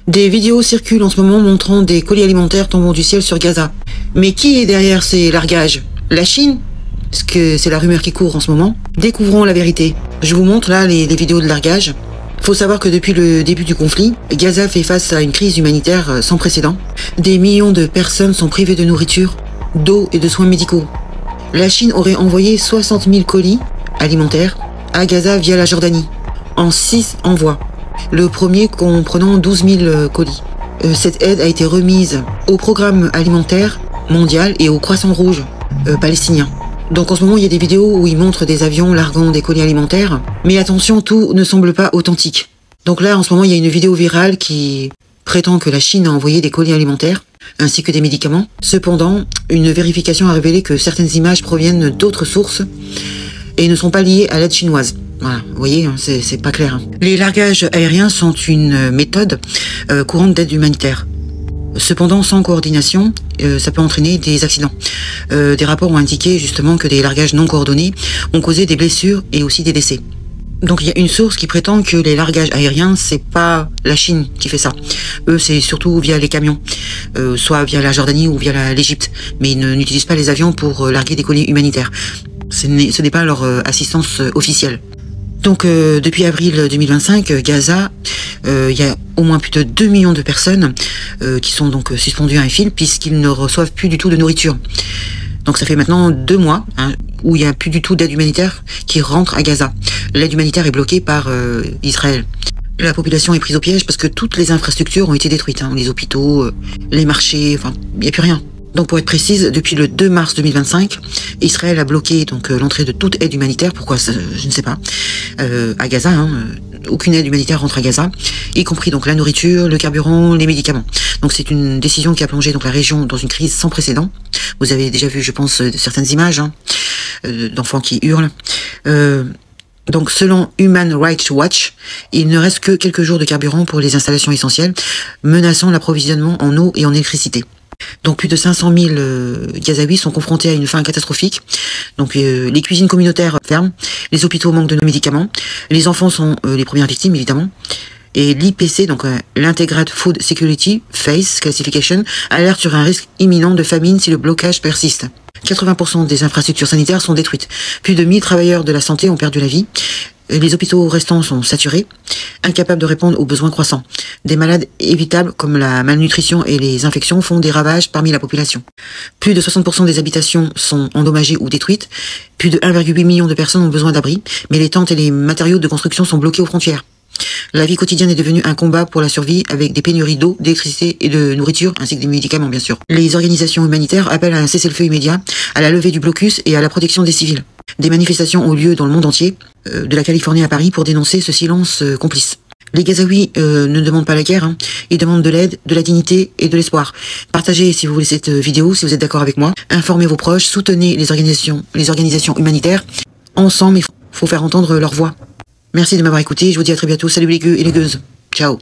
Des vidéos circulent en ce moment montrant des colis alimentaires tombant du ciel sur Gaza. Mais qui est derrière ces largages? La Chine? Parce que c'est la rumeur qui court en ce moment. Découvrons la vérité. Je vous montre là les vidéos de largage. Faut savoir que depuis le début du conflit, Gaza fait face à une crise humanitaire sans précédent. Des millions de personnes sont privées de nourriture, d'eau et de soins médicaux. La Chine aurait envoyé 60 000 colis alimentaires à Gaza via la Jordanie, en 6 envois. Le premier comprenant 12 000 colis. Cette aide a été remise au programme alimentaire mondial et au Croissant Rouge palestinien. Donc en ce moment, il y a des vidéos où ils montrent des avions larguant des colis alimentaires. Mais attention, tout ne semble pas authentique. Donc là, en ce moment, il y a une vidéo virale qui prétend que la Chine a envoyé des colis alimentaires, ainsi que des médicaments. Cependant, une vérification a révélé que certaines images proviennent d'autres sources et ne sont pas liées à l'aide chinoise. Voilà, vous voyez, c'est pas clair. Les largages aériens sont une méthode courante d'aide humanitaire. Cependant, sans coordination, ça peut entraîner des accidents. Des rapports ont indiqué justement que des largages non coordonnés ont causé des blessures et aussi des décès. Donc il y a une source qui prétend que les largages aériens, c'est pas la Chine qui fait ça. Eux, c'est surtout via les camions, soit via la Jordanie ou via l'Égypte. Mais ils n'utilisent pas les avions pour larguer des colis humanitaires. Ce n'est pas leur assistance officielle. Donc depuis avril 2025, Gaza, il y a au moins plus de 2 millions de personnes qui sont donc suspendues à un fil puisqu'ils ne reçoivent plus du tout de nourriture. Donc ça fait maintenant 2 mois où il n'y a plus du tout d'aide humanitaire qui rentre à Gaza. L'aide humanitaire est bloquée par Israël. La population est prise au piège parce que toutes les infrastructures ont été détruites. Les hôpitaux, les marchés, enfin, il n'y a plus rien. Donc pour être précise, depuis le 2 mars 2025, Israël a bloqué donc l'entrée de toute aide humanitaire. Pourquoi? Je ne sais pas. À Gaza, aucune aide humanitaire rentre à Gaza, y compris donc la nourriture, le carburant, les médicaments. Donc c'est une décision qui a plongé donc la région dans une crise sans précédent. Vous avez déjà vu, je pense, certaines images d'enfants qui hurlent. Donc selon Human Rights Watch, il ne reste que quelques jours de carburant pour les installations essentielles, menaçant l'approvisionnement en eau et en électricité. Donc plus de 500 000 Gazaouis sont confrontés à une faim catastrophique. Donc les cuisines communautaires ferment, les hôpitaux manquent de médicaments, les enfants sont les premières victimes évidemment. Et l'IPC, donc l'Integrated Food Security Phase Classification, alerte sur un risque imminent de famine si le blocage persiste. 80% des infrastructures sanitaires sont détruites. Plus de 1000 travailleurs de la santé ont perdu la vie. Les hôpitaux restants sont saturés, incapables de répondre aux besoins croissants. Des malades évitables comme la malnutrition et les infections font des ravages parmi la population. Plus de 60% des habitations sont endommagées ou détruites. Plus de 1,8 million de personnes ont besoin d'abri, mais les tentes et les matériaux de construction sont bloqués aux frontières. La vie quotidienne est devenue un combat pour la survie avec des pénuries d'eau, d'électricité et de nourriture, ainsi que des médicaments bien sûr. Les organisations humanitaires appellent à un cessez-le-feu immédiat, à la levée du blocus et à la protection des civils. Des manifestations ont lieu dans le monde entier, de la Californie à Paris, pour dénoncer ce silence complice. Les Gazaouis ne demandent pas la guerre, ils demandent de l'aide, de la dignité et de l'espoir. Partagez si vous voulez cette vidéo, si vous êtes d'accord avec moi. Informez vos proches, soutenez les organisations humanitaires. Ensemble, il faut faire entendre leur voix. Merci de m'avoir écouté, je vous dis à très bientôt. Salut les gueux et les gueuses. Ciao.